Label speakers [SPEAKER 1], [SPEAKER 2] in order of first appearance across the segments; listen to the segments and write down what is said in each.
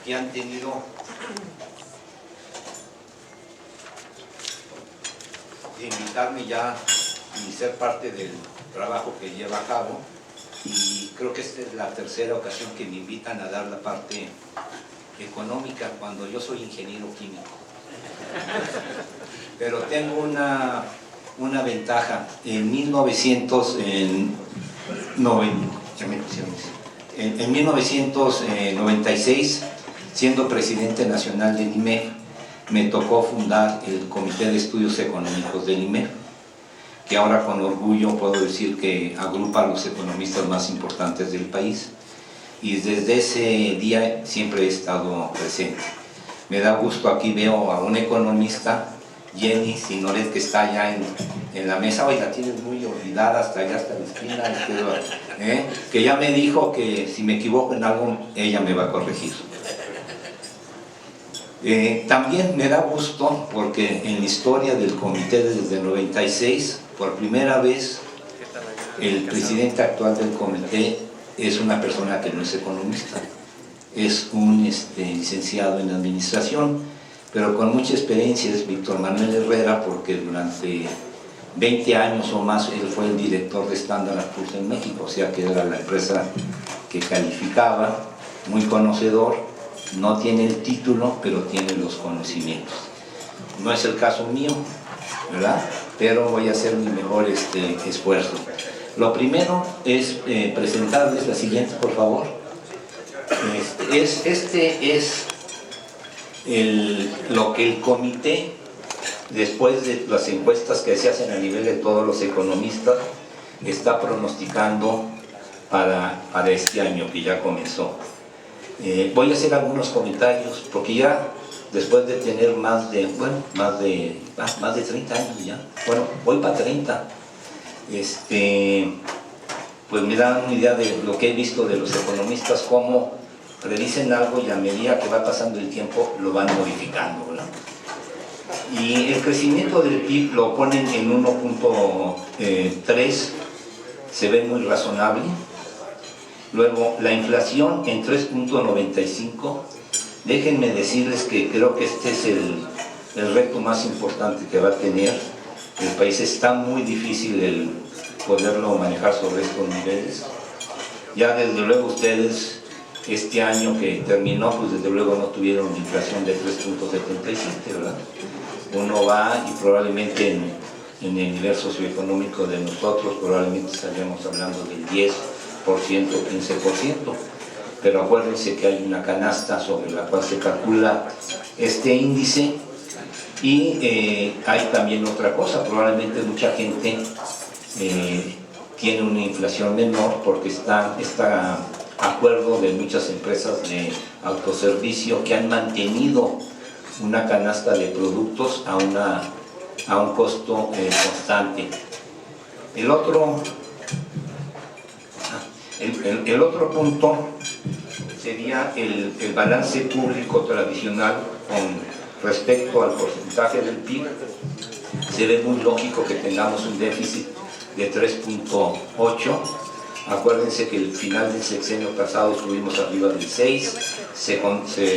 [SPEAKER 1] que han tenido de invitarme ya y ser parte del trabajo que lleva a cabo, y creo que esta es la tercera ocasión que me invitan a dar la parte económica cuando yo soy ingeniero químico. Pero tengo una ventaja. En 1996, siendo presidente nacional del IMEF, me tocó fundar el Comité de Estudios Económicos del IMEF, que ahora con orgullo puedo decir que agrupa a los economistas más importantes del país, y desde ese día siempre he estado presente. Me da gusto, aquí veo a un economista, Jenny Sinoret, que está allá en la mesa. Hoy la tienes muy olvidada, hasta allá, hasta la esquina, que ya me dijo que si me equivoco en algo, ella me va a corregir. También me da gusto porque en la historia del comité desde el 96, por primera vez, el presidente actual del comité es una persona que no es economista, es un licenciado en administración, pero con mucha experiencia. Es Víctor Manuel Herrera, porque durante 20 años o más él fue el director de Standard & Poor's en México, o sea que era la empresa que calificaba, muy conocedor, no tiene el título, pero tiene los conocimientos. No es el caso mío, ¿verdad? Pero voy a hacer mi mejor esfuerzo. Lo primero es presentarles la siguiente, por favor. Este es lo que el comité, después de las encuestas que se hacen a nivel de todos los economistas, está pronosticando para este año que ya comenzó. Voy a hacer algunos comentarios, porque ya después de tener más de 30 años ya, bueno, voy para 30, pues me dan una idea de lo que he visto de los economistas, cómo predicen algo y a medida que va pasando el tiempo lo van modificando, ¿verdad? Y el crecimiento del PIB lo ponen en 1.3, se ve muy razonable. Luego la inflación en 3.95. Déjenme decirles que creo que este es el reto más importante que va a tener el país. Está muy difícil el poderlo manejar sobre estos niveles. Ya desde luego ustedes, este año que terminó, pues desde luego no tuvieron una inflación de 3.77, ¿verdad? Uno va y probablemente en el nivel socioeconómico de nosotros probablemente estaríamos hablando del 10%, 15%, pero acuérdense que hay una canasta sobre la cual se calcula este índice, y hay también otra cosa. Probablemente mucha gente tiene una inflación menor porque está acuerdo de muchas empresas de autoservicio que han mantenido una canasta de productos a un costo constante. El otro punto sería el balance público tradicional con respecto al porcentaje del PIB. Se ve muy lógico que tengamos un déficit de 3.8. Acuérdense que el final del sexenio pasado estuvimos arriba del 6, se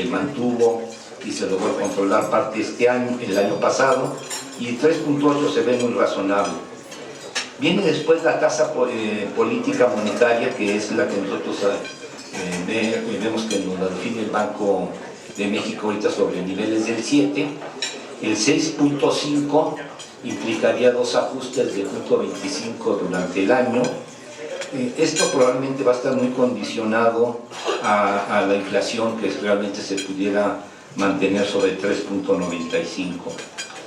[SPEAKER 1] mantuvo y se logró controlar parte el año pasado, y 3.8 se ve muy razonable. Viene después la tasa política monetaria, que es la que nosotros vemos que nos la define el Banco de México ahorita sobre niveles del 7. El 6.5 implicaría dos ajustes de 0.25 durante el año. Esto probablemente va a estar muy condicionado a la inflación, que realmente se pudiera mantener sobre 3.95.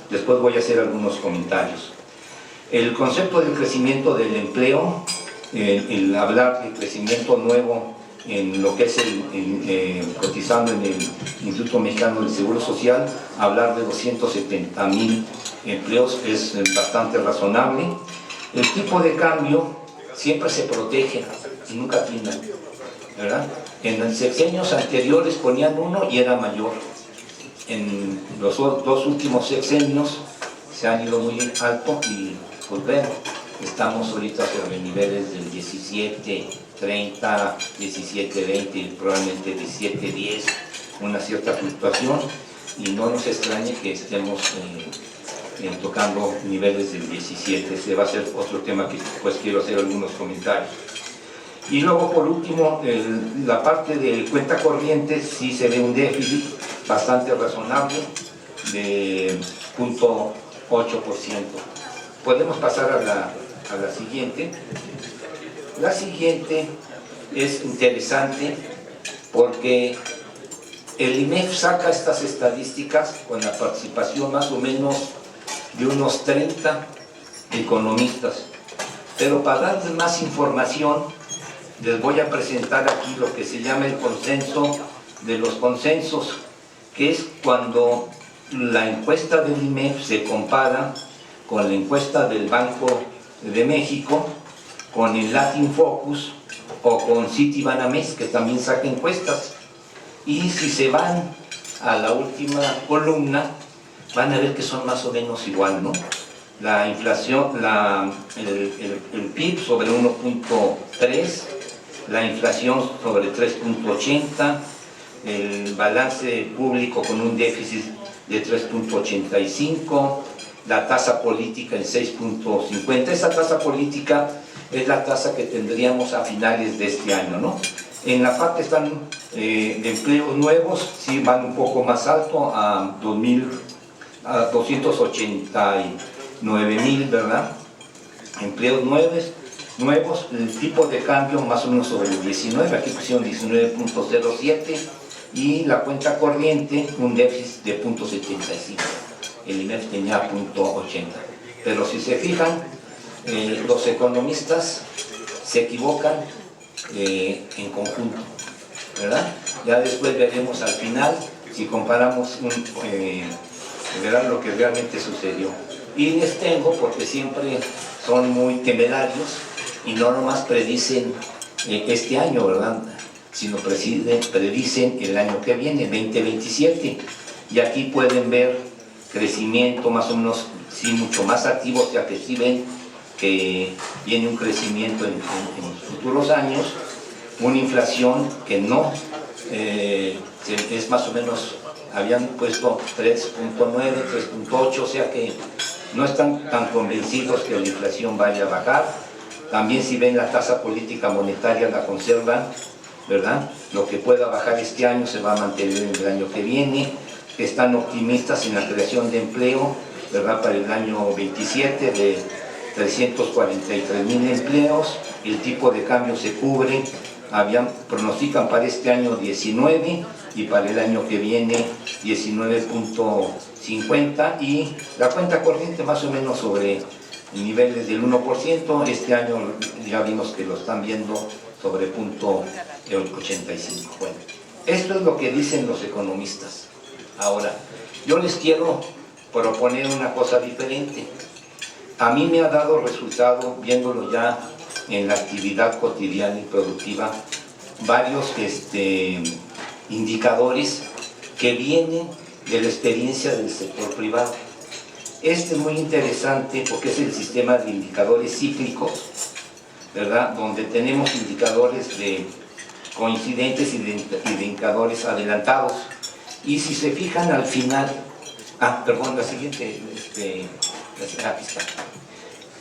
[SPEAKER 1] Después voy a hacer algunos comentarios. El concepto del crecimiento del empleo, el hablar de crecimiento nuevo en lo que es cotizando en el Instituto Mexicano del Seguro Social, hablar de 270,000 empleos es bastante razonable. El tipo de cambio siempre se protege y nunca tiene, ¿verdad? En los sexenios anteriores ponían 1 y era mayor. En los dos últimos sexenios se han ido muy alto y pues bueno, estamos ahorita sobre niveles del 17.30, 17.20 y probablemente 17.10, una cierta fluctuación y no nos extrañe que estemos tocando niveles del 17. Ese va a ser otro tema que pues quiero hacer algunos comentarios. Y luego por último, la parte de cuenta corriente sí se ve un déficit bastante razonable de 0.8%. Podemos pasar a la siguiente. La siguiente es interesante porque el IMEF saca estas estadísticas con la participación más o menos de unos 30 economistas. Pero para darles más información, les voy a presentar aquí lo que se llama el consenso de los consensos, que es cuando la encuesta del IMEF se compara con la encuesta del Banco de México, con el Latin Focus o con Citibanamex, que también saca encuestas. Y si se van a la última columna, van a ver que son más o menos igual, ¿no? La inflación, el PIB sobre 1.3, la inflación sobre 3.80, el balance público con un déficit de 3.85, la tasa política en 6.50. Esa tasa política es la tasa que tendríamos a finales de este año, ¿no? En la parte están de empleos nuevos, sí van un poco más alto a 289,000, ¿verdad? Empleos nuevos, el tipo de cambio más o menos sobre el 19, aquí pusieron 19.07, y la cuenta corriente un déficit de 0.75, el IMEF tenía 0.80. Pero si se fijan, los economistas se equivocan en conjunto, ¿verdad? Ya después veremos al final, si comparamos verán lo que realmente sucedió. Y les tengo, porque siempre son muy temerarios y no nomás predicen este año, ¿verdad?, sino predicen el año que viene, 2027. Y aquí pueden ver crecimiento más o menos, sí, mucho más activo, o sea que sí ven que viene un crecimiento en los futuros años, una inflación que no es más o menos, habían puesto 3.9, 3.8, o sea que no están tan convencidos que la inflación vaya a bajar. También si ven la tasa política monetaria la conservan, ¿verdad? Lo que pueda bajar este año se va a mantener en el año que viene. Están optimistas en la creación de empleo, ¿verdad?, para el año 27 de 343,000 empleos. El tipo de cambio se cubre, pronostican para este año 19 y para el año que viene 19.50, y la cuenta corriente más o menos sobre niveles del 1%. Este año ya vimos que lo están viendo sobre 0.85. Bueno, esto es lo que dicen los economistas. Ahora, yo les quiero proponer una cosa diferente. A mí me ha dado resultado, viéndolo ya en la actividad cotidiana y productiva, varios indicadores que vienen de la experiencia del sector privado. Este es muy interesante porque es el sistema de indicadores cíclicos, ¿verdad?, donde tenemos indicadores de coincidentes y de indicadores adelantados. Y si se fijan al final, la siguiente, aquí está,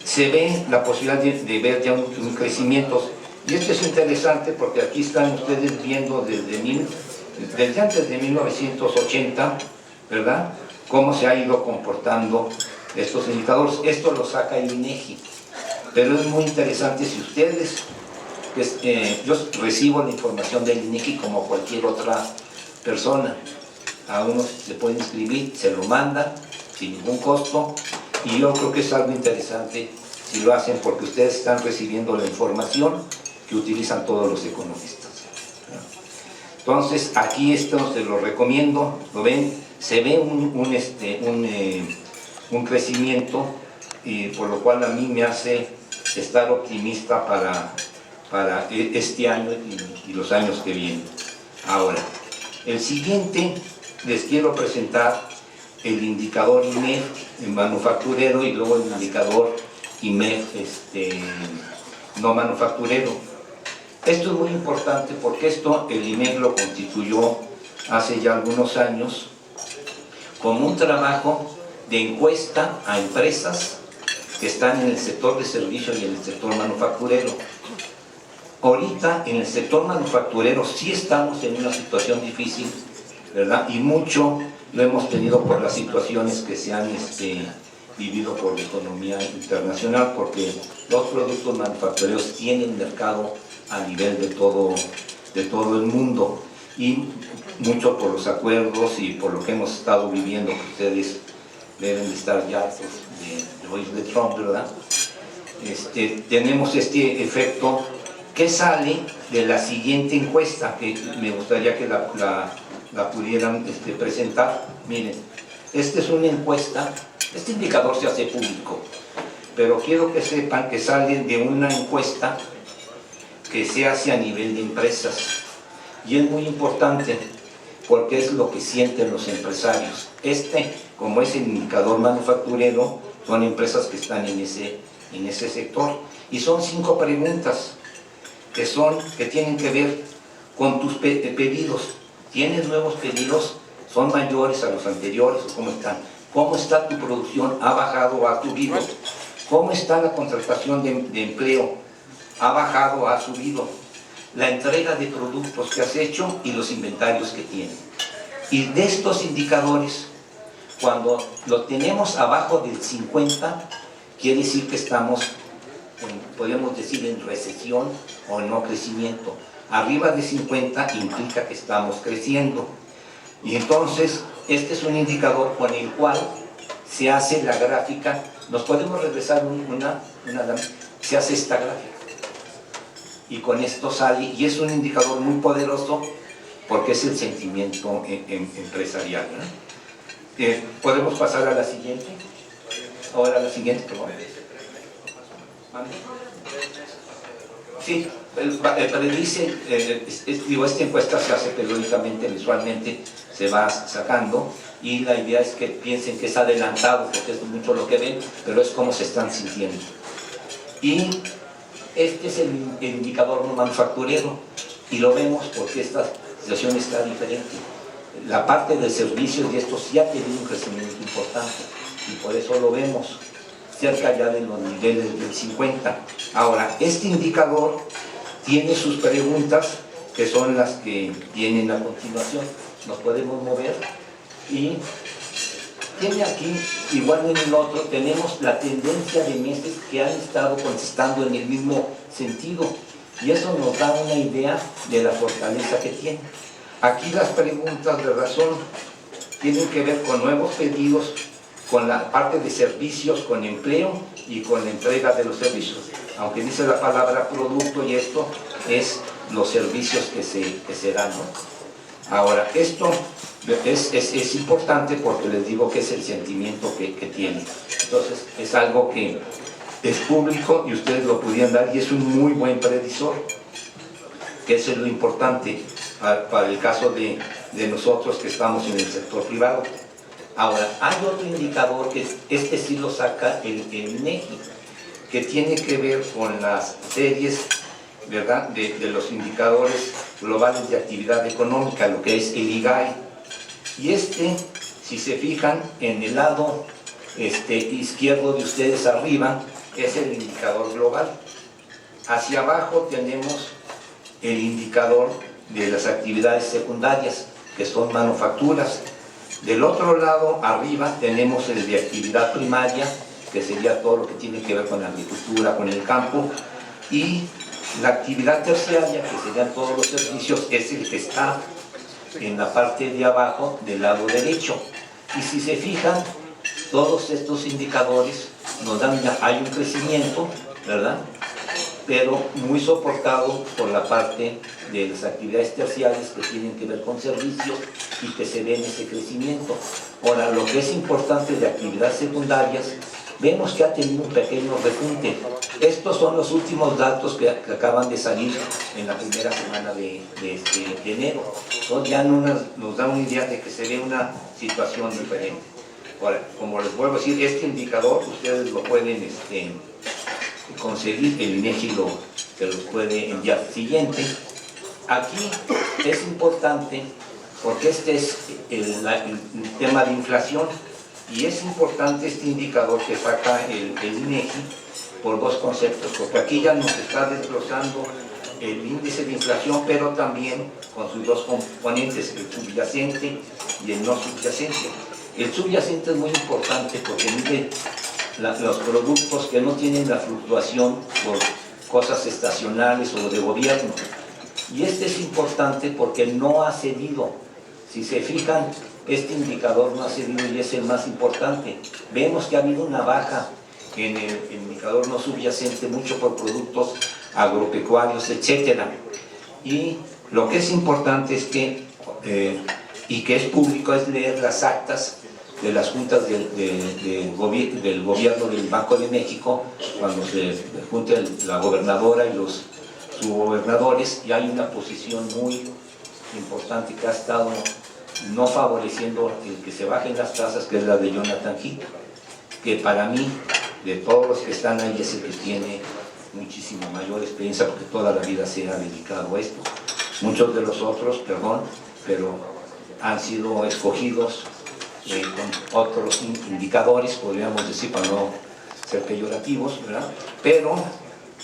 [SPEAKER 1] se ve la posibilidad de ver ya un crecimiento. Y esto es interesante porque aquí están ustedes viendo desde antes de 1980, ¿verdad?, cómo se ha ido comportando estos indicadores. Esto lo saca el INEGI, pero es muy interesante si ustedes, yo recibo la información del INEGI como cualquier otra persona. A uno se puede inscribir, se lo mandan sin ningún costo, y yo creo que es algo interesante si lo hacen porque ustedes están recibiendo la información que utilizan todos los economistas. Entonces, aquí esto se lo recomiendo, lo ven, se ve un crecimiento, por lo cual a mí me hace estar optimista para este año y los años que vienen. Ahora, el siguiente, les quiero presentar el indicador IMEF manufacturero y luego el indicador IMEF no manufacturero. Esto es muy importante porque el IMEF lo constituyó hace ya algunos años como un trabajo de encuesta a empresas que están en el sector de servicios y en el sector manufacturero. Ahorita en el sector manufacturero sí estamos en una situación difícil, ¿verdad? Y mucho lo hemos tenido por las situaciones que se han vivido por la economía internacional, porque los productos manufactureros tienen mercado a nivel de todo el mundo, y mucho por los acuerdos y por lo que hemos estado viviendo, que ustedes deben de estar ya de oír de Trump, ¿verdad? Tenemos este efecto que sale de la siguiente encuesta, que me gustaría que la pudieran presentar. Miren, esta es una encuesta, este indicador se hace público, pero quiero que sepan que sale de una encuesta que se hace a nivel de empresas, y es muy importante porque es lo que sienten los empresarios. Como es el indicador manufacturero, son empresas que están en ese sector, y son 5 preguntas que tienen que ver con tus pedidos. ¿Tienes nuevos pedidos? ¿Son mayores a los anteriores o cómo están? ¿Cómo está tu producción? ¿Ha bajado o ha subido? ¿Cómo está la contratación de empleo? ¿Ha bajado o ha subido? La entrega de productos que has hecho y los inventarios que tienes. Y de estos indicadores, cuando lo tenemos abajo del 50, quiere decir que estamos, podemos decir, en recesión o en no crecimiento. Arriba de 50 implica que estamos creciendo. Y entonces, este es un indicador con el cual se hace la gráfica. Nos podemos regresar se hace esta gráfica. Y con esto sale, y es un indicador muy poderoso porque es el sentimiento empresarial, ¿no? ¿Podemos pasar a la siguiente? Ahora a la siguiente, por favor. Sí, predice, esta encuesta se hace periódicamente, mensualmente, se va sacando, y la idea es que piensen que es adelantado, porque es mucho lo que ven, pero es cómo se están sintiendo. Y este es el indicador no manufacturero, y lo vemos porque esta situación está diferente. La parte de servicios y esto sí ha tenido un crecimiento importante, y por eso lo vemos cerca ya de los niveles del 50. Ahora, este indicador tiene sus preguntas, que son las que vienen a continuación. Nos podemos mover, y tiene aquí, igual en el otro, tenemos la tendencia de meses que han estado contestando en el mismo sentido, y eso nos da una idea de la fortaleza que tiene. Aquí las preguntas de razón tienen que ver con nuevos pedidos, con la parte de servicios, con empleo y con la entrega de los servicios. Aunque dice la palabra producto, y esto es los servicios que se dan, ¿no? Ahora, esto es importante porque les digo que es el sentimiento que tiene. Entonces, es algo que es público y ustedes lo pudieran dar, y es un muy buen predictor, que eso es lo importante para el caso de nosotros que estamos en el sector privado. Ahora, hay otro indicador que sí lo saca el INEGI, que tiene que ver con las series, ¿verdad?, de los indicadores globales de actividad económica, lo que es el IGAE. Y si se fijan, en el lado izquierdo de ustedes arriba, es el indicador global. Hacia abajo tenemos el indicador de las actividades secundarias, que son manufacturas. Del otro lado, arriba, tenemos el de actividad primaria, que sería todo lo que tiene que ver con la agricultura, con el campo, y la actividad terciaria, que serían todos los servicios, es el que está en la parte de abajo del lado derecho. Y si se fijan, todos estos indicadores nos dan, hay un crecimiento, ¿verdad?, pero muy soportado por la parte de las actividades terciarias que tienen que ver con servicios y que se ven ese crecimiento. Ahora, lo que es importante de actividades secundarias, vemos que ha tenido un pequeño repunte. Estos son los últimos datos que acaban de salir en la primera semana de enero. Entonces ya nos da una idea de que se ve una situación diferente. Ahora, como les vuelvo a decir, este indicador ustedes lo pueden conseguir, el INEGI se los puede enviar. Siguiente. Aquí es importante porque este es el tema de inflación, y es importante este indicador que saca el INEGI por dos conceptos, porque aquí ya nos está desglosando el índice de inflación, pero también con sus dos componentes, el subyacente y el no subyacente. El subyacente es muy importante porque mide los productos que no tienen la fluctuación por cosas estacionales o de gobierno. Y este es importante porque no ha cedido. Si se fijan, este indicador no ha cedido y es el más importante. Vemos que ha habido una baja en el indicador no subyacente, mucho por productos agropecuarios, etcétera. Y lo que es importante es que, y que es público, es leer las actas de las juntas del gobierno del Banco de México, cuando se junta la gobernadora y los subgobernadores, y hay una posición muy importante que ha estado no favoreciendo el que se bajen las tasas, que es la de Jonathan Heath, que para mí, de todos los que están ahí, es el que tiene muchísima mayor experiencia, porque toda la vida se ha dedicado a esto. Muchos de los otros, perdón, pero han sido escogidos con otros indicadores, podríamos decir, para no ser peyorativos, ¿verdad? Pero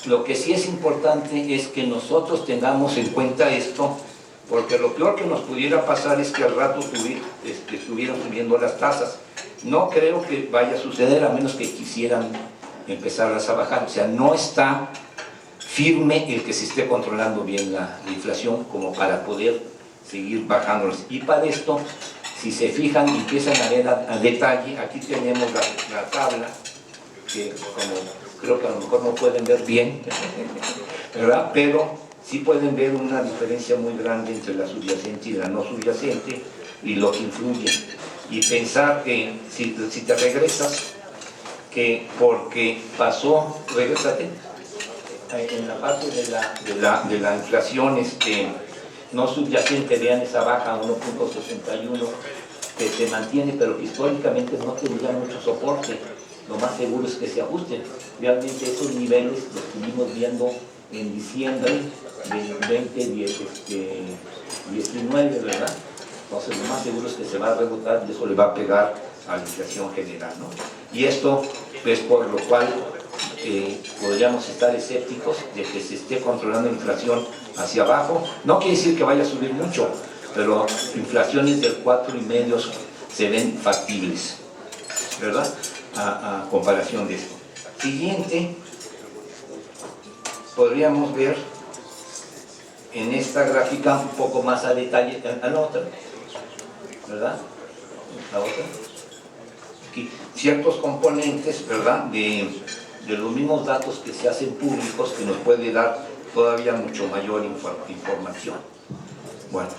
[SPEAKER 1] lo que sí es importante es que nosotros tengamos en cuenta esto, porque lo peor que nos pudiera pasar es que al rato estuvieran subiendo las tasas. No creo que vaya a suceder, a menos que quisieran empezarlas a bajar. O sea, no está firme el que se esté controlando bien la inflación como para poder seguir bajándolas. Y para esto, si se fijan y empiezan a ver a detalle, aquí tenemos la tabla, que como creo que a lo mejor no pueden ver bien, ¿verdad? Pero sí pueden ver una diferencia muy grande entre la subyacente y la no subyacente y lo que influye. Y pensar que si te regresas, que porque pasó, regrésate, en la parte de la inflación no subyacente, vean esa baja a 1.61, que se mantiene, pero que históricamente no tendría mucho soporte. Lo más seguro es que se ajusten. Realmente esos niveles los estuvimos viendo en diciembre del 2019, ¿verdad? Entonces lo más seguro es que se va a rebotar y eso le va a pegar a la inflación general, ¿no? Y esto es por lo cual podríamos estar escépticos de que se esté controlando la inflación hacia abajo. No quiere decir que vaya a subir mucho, pero inflaciones del 4,5 se ven factibles, ¿verdad? A comparación de esto. Siguiente, podríamos ver en esta gráfica un poco más a detalle, a la otra, ¿verdad? La otra. Aquí, ciertos componentes, ¿verdad? De los mismos datos que se hacen públicos, que nos puede dar todavía mucho mayor información. Bueno,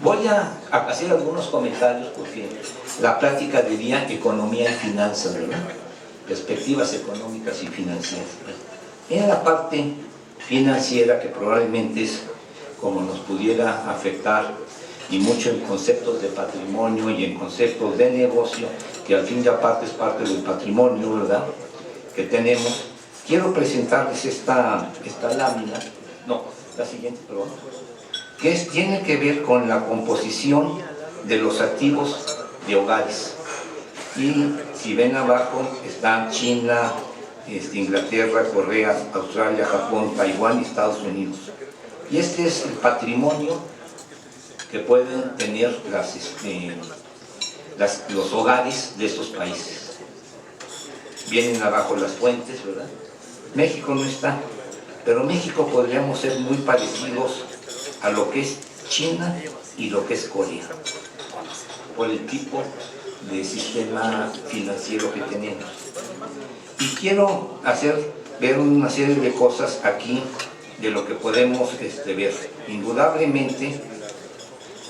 [SPEAKER 1] voy a hacer algunos comentarios porque la plática diría economía y finanzas, ¿verdad? Perspectivas económicas y financieras. En la parte financiera, que probablemente es como nos pudiera afectar, y mucho en conceptos de patrimonio y en conceptos de negocio, que al fin y aparte es parte del patrimonio, ¿verdad?, que tenemos. Quiero presentarles esta lámina, no, la siguiente, perdón, que tiene que ver con la composición de los activos de hogares. Y si ven abajo están China, Inglaterra, Corea, Australia, Japón, Taiwán y Estados Unidos. Y este es el patrimonio que pueden tener los hogares de estos países. Vienen abajo las fuentes, ¿verdad? México no está, pero México podríamos ser muy parecidos a lo que es China y lo que es Corea, por el tipo de sistema financiero que tenemos. Y quiero ver una serie de cosas aquí de lo que podemos ver. Indudablemente,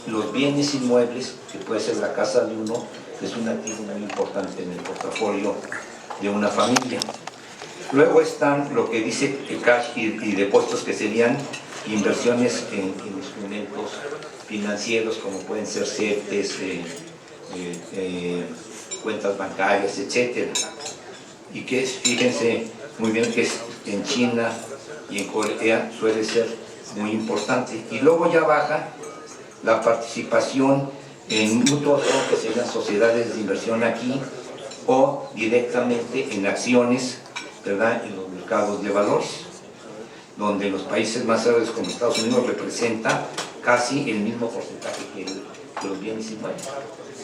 [SPEAKER 1] los bienes inmuebles, que puede ser la casa de uno, es un activo muy importante en el portafolio de una familia. Luego están lo que dice el cash y depósitos, que serían inversiones en instrumentos financieros, como pueden ser CETES, cuentas bancarias, etcétera. Y que fíjense muy bien que en China y en Corea suele ser muy importante. Y luego ya baja la participación en mutuos que sean sociedades de inversión aquí o directamente en acciones, ¿verdad?, en los mercados de valores, donde los países más grandes como Estados Unidos representa casi el mismo porcentaje que los bienes inmuebles.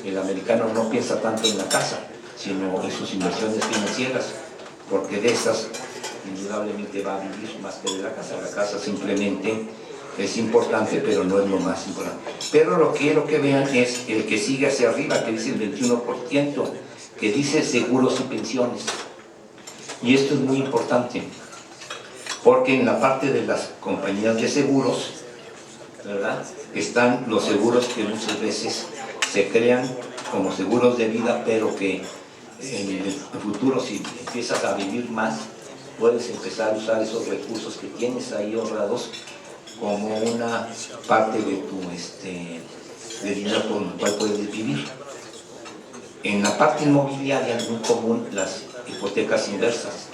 [SPEAKER 1] El americano no piensa tanto en la casa, sino en sus inversiones financieras, porque de esas indudablemente va a vivir más que de la casa. La casa simplemente es importante, pero no es lo más importante. Pero lo que quiero que vean es el que sigue hacia arriba, que dice el 21%, que dice seguros y pensiones. Y esto es muy importante, porque en la parte de las compañías de seguros, ¿verdad?, están los seguros que muchas veces se crean como seguros de vida, pero que en el futuro, si empiezas a vivir más, puedes empezar a usar esos recursos que tienes ahí ahorrados como una parte de tu de dinero con el cual puedes vivir. En la parte inmobiliaria es muy común las hipotecas inversas.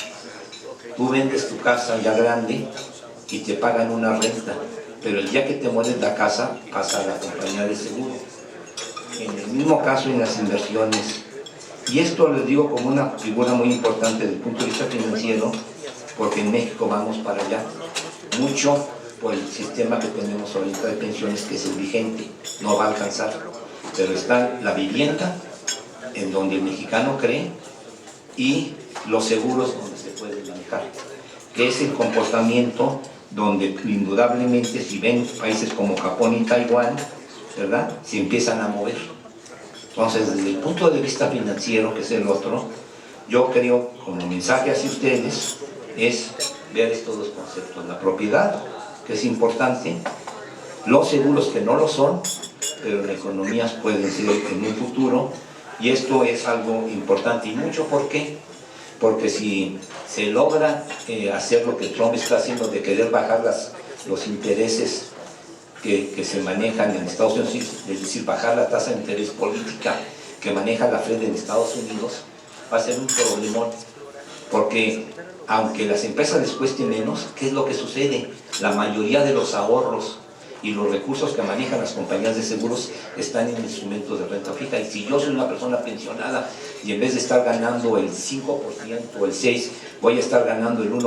[SPEAKER 1] Tú vendes tu casa ya grande y te pagan una renta, pero el día que te mueres la casa pasa a la compañía de seguro. En el mismo caso en las inversiones. Y esto les digo como una figura muy importante desde el punto de vista financiero, porque en México vamos para allá. Mucho por el sistema que tenemos ahorita de pensiones, que es el vigente, no va a alcanzar. Pero está la vivienda, en donde el mexicano cree, y los seguros donde se puede manejar, que es el comportamiento donde indudablemente, si ven países como Japón y Taiwán, ¿verdad?, se empiezan a mover. Entonces, desde el punto de vista financiero, que es el otro, yo creo, como mensaje hacia ustedes, es ver estos dos conceptos: la propiedad, que es importante, los seguros, que no lo son, pero en economías pueden ser en un futuro, y esto es algo importante y mucho. ¿Por qué? Porque si se logra hacer lo que Trump está haciendo, de querer bajar los intereses que se manejan en Estados Unidos, es decir, bajar la tasa de interés política que maneja la Fed en Estados Unidos, va a ser un problemón, porque aunque las empresas les cueste menos, ¿qué es lo que sucede? La mayoría de los ahorros y los recursos que manejan las compañías de seguros están en instrumentos de renta fija, y si yo soy una persona pensionada y en vez de estar ganando el 5% o el 6%, voy a estar ganando el 1%,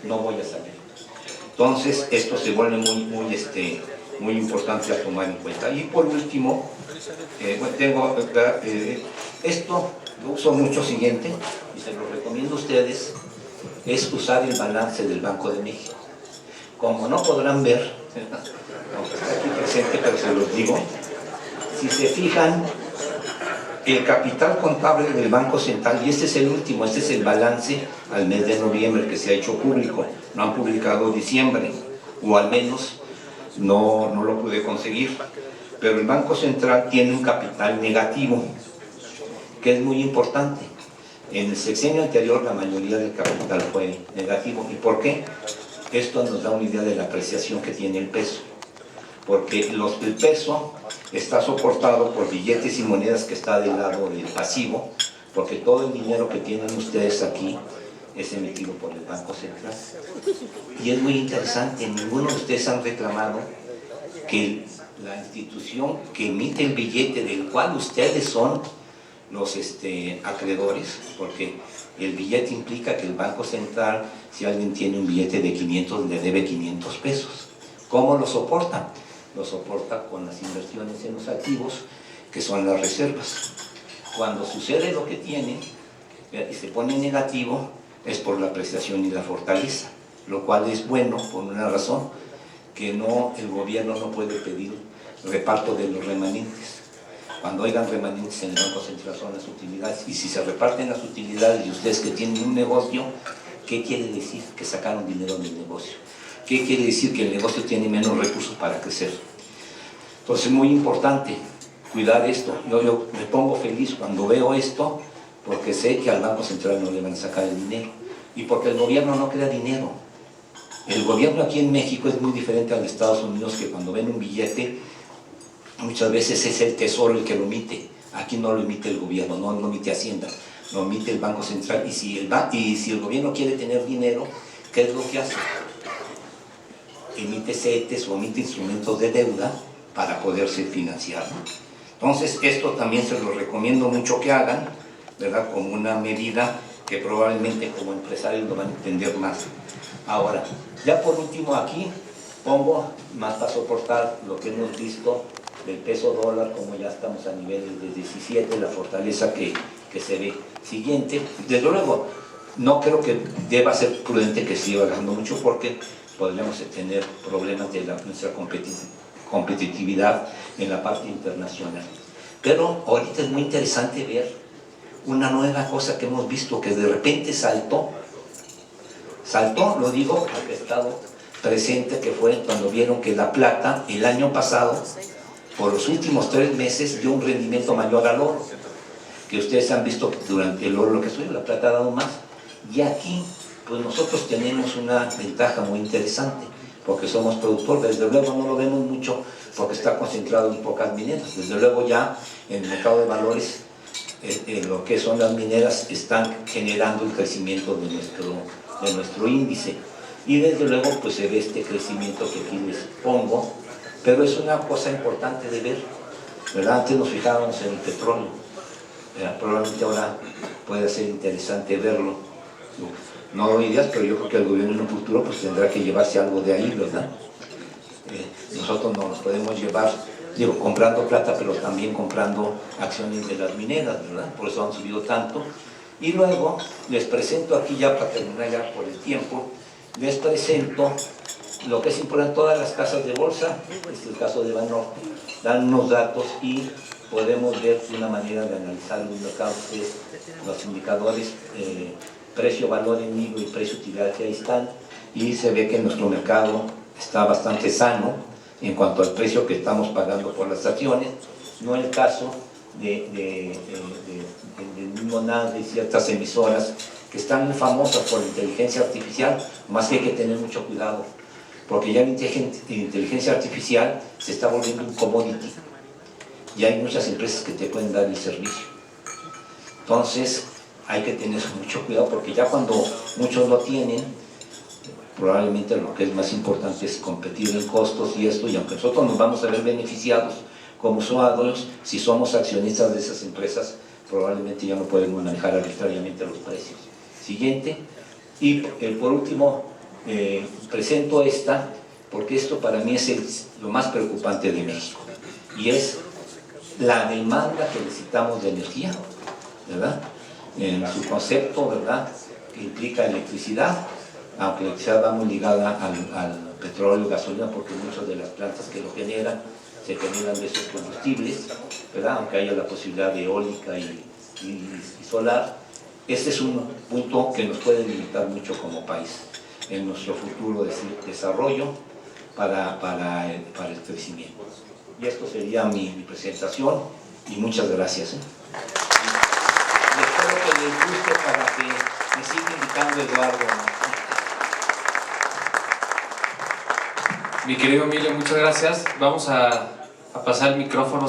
[SPEAKER 1] no voy a salir. Entonces esto se vuelve muy importante a tomar en cuenta. Y por último, tengo esto, lo uso mucho, siguiente, y se lo recomiendo a ustedes, es usar el balance del Banco de México. Como no podrán ver, aunque está aquí presente, pero se los digo, si se fijan, el capital contable del Banco Central, y este es el último, este es el balance al mes de noviembre que se ha hecho público, no han publicado diciembre, o al menos no lo pude conseguir, pero el Banco Central tiene un capital negativo, que es muy importante. En el sexenio anterior la mayoría del capital fue negativo. ¿Y por qué? Esto nos da una idea de la apreciación que tiene el peso, porque el peso está soportado por billetes y monedas, que está del lado del pasivo, porque todo el dinero que tienen ustedes aquí es emitido por el Banco Central. Y es muy interesante, ninguno de ustedes han reclamado que la institución que emite el billete, del cual ustedes son los acreedores, porque el billete implica que el Banco Central, si alguien tiene un billete de 500, le debe 500 pesos. ¿Cómo lo soporta? Lo soporta con las inversiones en los activos, que son las reservas. Cuando sucede lo que tiene y se pone negativo, es por la apreciación y la fortaleza, lo cual es bueno por una razón, que el gobierno no puede pedir reparto de los remanentes. Cuando oigan remanentes en el Banco Central son las utilidades, y si se reparten las utilidades y ustedes que tienen un negocio, ¿qué quiere decir? Que sacaron dinero del negocio. ¿Qué quiere decir? Que el negocio tiene menos recursos para crecer. Entonces es muy importante cuidar esto. Yo me pongo feliz cuando veo esto, porque sé que al Banco Central no le van a sacar el dinero, y porque el gobierno no crea dinero. El gobierno aquí en México es muy diferente al de Estados Unidos, que cuando ven un billete, muchas veces es el Tesoro el que lo emite. Aquí no lo emite el gobierno, no lo emite Hacienda, lo emite el Banco Central. Y si el gobierno quiere tener dinero, ¿qué es lo que hace? Emite CETES o emite instrumentos de deuda, para poderse financiar. Entonces, esto también se lo recomiendo mucho que hagan, ¿verdad? Como una medida que probablemente como empresarios lo van a entender más. Ahora, ya por último aquí pongo más para soportar lo que hemos visto del peso dólar, como ya estamos a niveles de 17, la fortaleza que se ve. Siguiente, desde luego, no creo que deba ser prudente que siga bajando mucho porque podríamos tener problemas de nuestra competitividad en la parte internacional. Pero ahorita es muy interesante ver una nueva cosa que hemos visto que de repente saltó, lo digo porque he estado presente, que fue cuando vieron que la plata el año pasado, por los últimos 3 meses, dio un rendimiento mayor al oro, que ustedes han visto durante el oro lo que subió, la plata ha dado más. Y aquí, pues nosotros tenemos una ventaja muy interesante, porque somos productores. Desde luego no lo vemos mucho porque está concentrado en pocas mineras. Desde luego ya en el mercado de valores, lo que son las mineras están generando el crecimiento de nuestro índice. Y desde luego pues se ve este crecimiento que aquí les pongo, pero es una cosa importante de ver, ¿verdad? Antes nos fijábamos en el petróleo, probablemente ahora puede ser interesante verlo. No doy ideas, pero yo creo que el gobierno en un futuro pues tendrá que llevarse algo de ahí, ¿verdad? Nosotros no nos podemos llevar, digo, comprando plata, pero también comprando acciones de las mineras, ¿verdad? Por eso han subido tanto. Y luego les presento aquí, ya para terminar ya por el tiempo, les presento lo que es importante. Todas las casas de bolsa, este es el caso de Banorte, dan unos datos y podemos ver una manera de analizar los mercados, que es los indicadores precio-valor en vivo y precio-utilidad, que ahí están, y se ve que nuestro mercado está bastante sano en cuanto al precio que estamos pagando por las acciones. No el caso del mismo NAS, de ciertas emisoras que están muy famosas por la inteligencia artificial, más que hay que tener mucho cuidado, porque ya la inteligencia artificial se está volviendo un commodity y hay muchas empresas que te pueden dar el servicio. Entonces hay que tener mucho cuidado, porque ya cuando muchos lo tienen, probablemente lo que es más importante es competir en costos y esto, y aunque nosotros nos vamos a ver beneficiados como usuarios, si somos accionistas de esas empresas, probablemente ya no podemos manejar arbitrariamente los precios. Siguiente. Y por último, presento esta, porque esto para mí es lo más preocupante de México, y es la demanda que necesitamos de energía, ¿verdad? En su concepto, ¿verdad?, que implica electricidad, aunque la electricidad va muy ligada al petróleo, gasolina, porque muchas de las plantas que lo generan se generan de esos combustibles, ¿verdad?, aunque haya la posibilidad de eólica y solar. Este es un punto que nos puede limitar mucho como país en nuestro futuro desarrollo para el crecimiento. Y esto sería mi presentación, y muchas gracias. Y espero que les guste, para que me siga invitando Eduardo.
[SPEAKER 2] Mi querido Emilio, muchas gracias. Vamos a pasar el micrófono.